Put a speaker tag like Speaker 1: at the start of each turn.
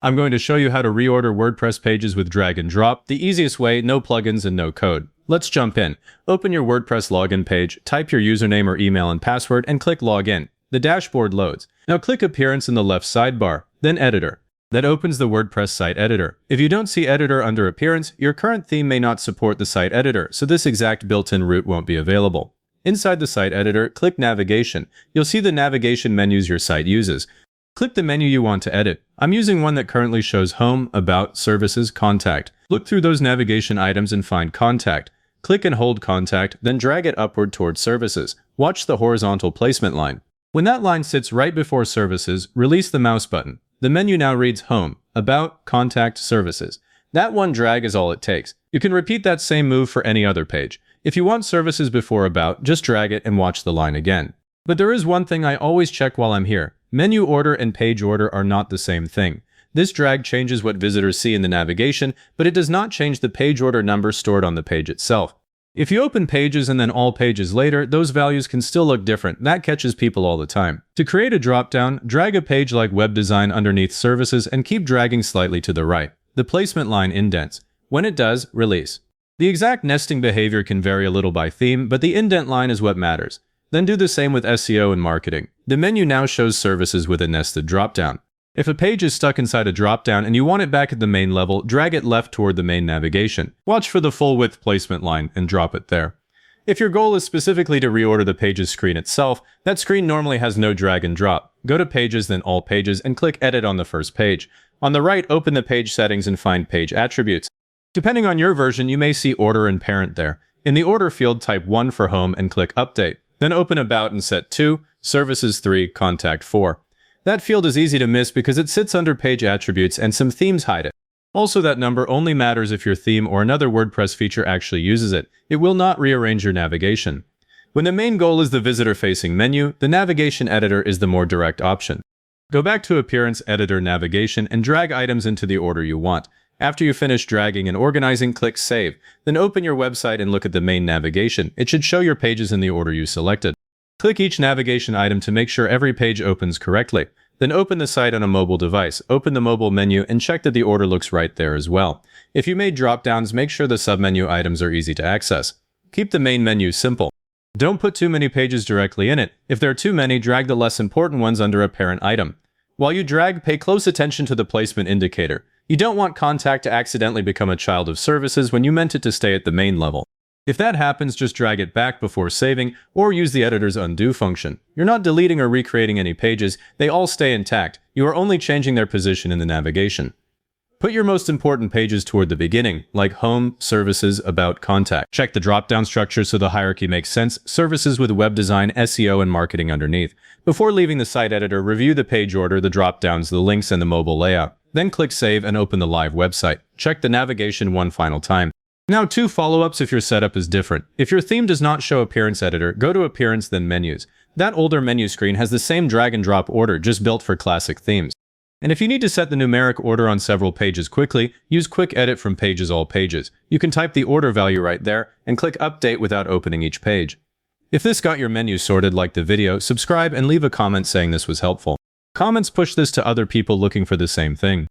Speaker 1: I'm going to show you how to reorder WordPress pages with drag and drop, the easiest way, no plugins and no code. Let's jump in. Open your WordPress login page, type your username or email and password, and click Login. The dashboard loads. Now click Appearance in the left sidebar, then Editor. That opens the WordPress site editor. If you don't see Editor under Appearance, your current theme may not support the site editor, so this exact built-in route won't be available. Inside the site editor, click Navigation. You'll see the navigation menus your site uses. Click the menu you want to edit. I'm using one that currently shows Home, About, Services, Contact. Look through those navigation items and find Contact. Click and hold Contact, then drag it upward towards Services. Watch the horizontal placement line. When that line sits right before Services, release the mouse button. The menu now reads Home, About, Contact, Services. That one drag is all it takes. You can repeat that same move for any other page. If you want Services before About, just drag it and watch the line again. But there is one thing I always check while I'm here. Menu order and page order are not the same thing. This drag changes what visitors see in the navigation, but it does not change the page order number stored on the page itself. If you open Pages and then All Pages later, those values can still look different. That catches people all the time. To create a dropdown, drag a page like Web Design underneath Services and keep dragging slightly to the right. The placement line indents. When it does, release. The exact nesting behavior can vary a little by theme, but the indent line is what matters. Then do the same with SEO and marketing. The menu now shows Services with a nested dropdown. If a page is stuck inside a dropdown and you want it back at the main level, drag it left toward the main navigation. Watch for the full width placement line and drop it there. If your goal is specifically to reorder the page's screen itself, that screen normally has no drag and drop. Go to Pages, then All Pages, and click Edit on the first page. On the right, open the page settings and find Page Attributes. Depending on your version, you may see Order and Parent there. In the Order field, type 1 for Home and click Update. Then open About and set 2, Services 3, Contact 4. That field is easy to miss because it sits under Page Attributes and some themes hide it. Also, that number only matters if your theme or another WordPress feature actually uses it. It will not rearrange your navigation. When the main goal is the visitor-facing menu, the navigation editor is the more direct option. Go back to Appearance, Editor, Navigation, and drag items into the order you want. After you finish dragging and organizing, click Save. Then open your website and look at the main navigation. It should show your pages in the order you selected. Click each navigation item to make sure every page opens correctly. Then open the site on a mobile device. Open the mobile menu and check that the order looks right there as well. If you made drop-downs, make sure the submenu items are easy to access. Keep the main menu simple. Don't put too many pages directly in it. If there are too many, drag the less important ones under a parent item. While you drag, pay close attention to the placement indicator. You don't want Contact to accidentally become a child of Services when you meant it to stay at the main level. If that happens, just drag it back before saving, or use the editor's undo function. You're not deleting or recreating any pages, they all stay intact. You are only changing their position in the navigation. Put your most important pages toward the beginning, like Home, Services, About, Contact. Check the drop-down structure so the hierarchy makes sense. Services with web design, SEO, and marketing underneath. Before leaving the site editor, review the page order, the drop-downs, the links, and the mobile layout. Then click Save and open the live website. Check the navigation one final time. Now 2 follow-ups if your setup is different. If your theme does not show Appearance Editor, go to Appearance then Menus. That older menu screen has the same drag and drop order, just built for classic themes. And if you need to set the numeric order on several pages quickly, use Quick Edit from Pages All Pages. You can type the order value right there and click Update without opening each page. If this got your menu sorted like the video, subscribe and leave a comment saying this was helpful. Comments push this to other people looking for the same thing.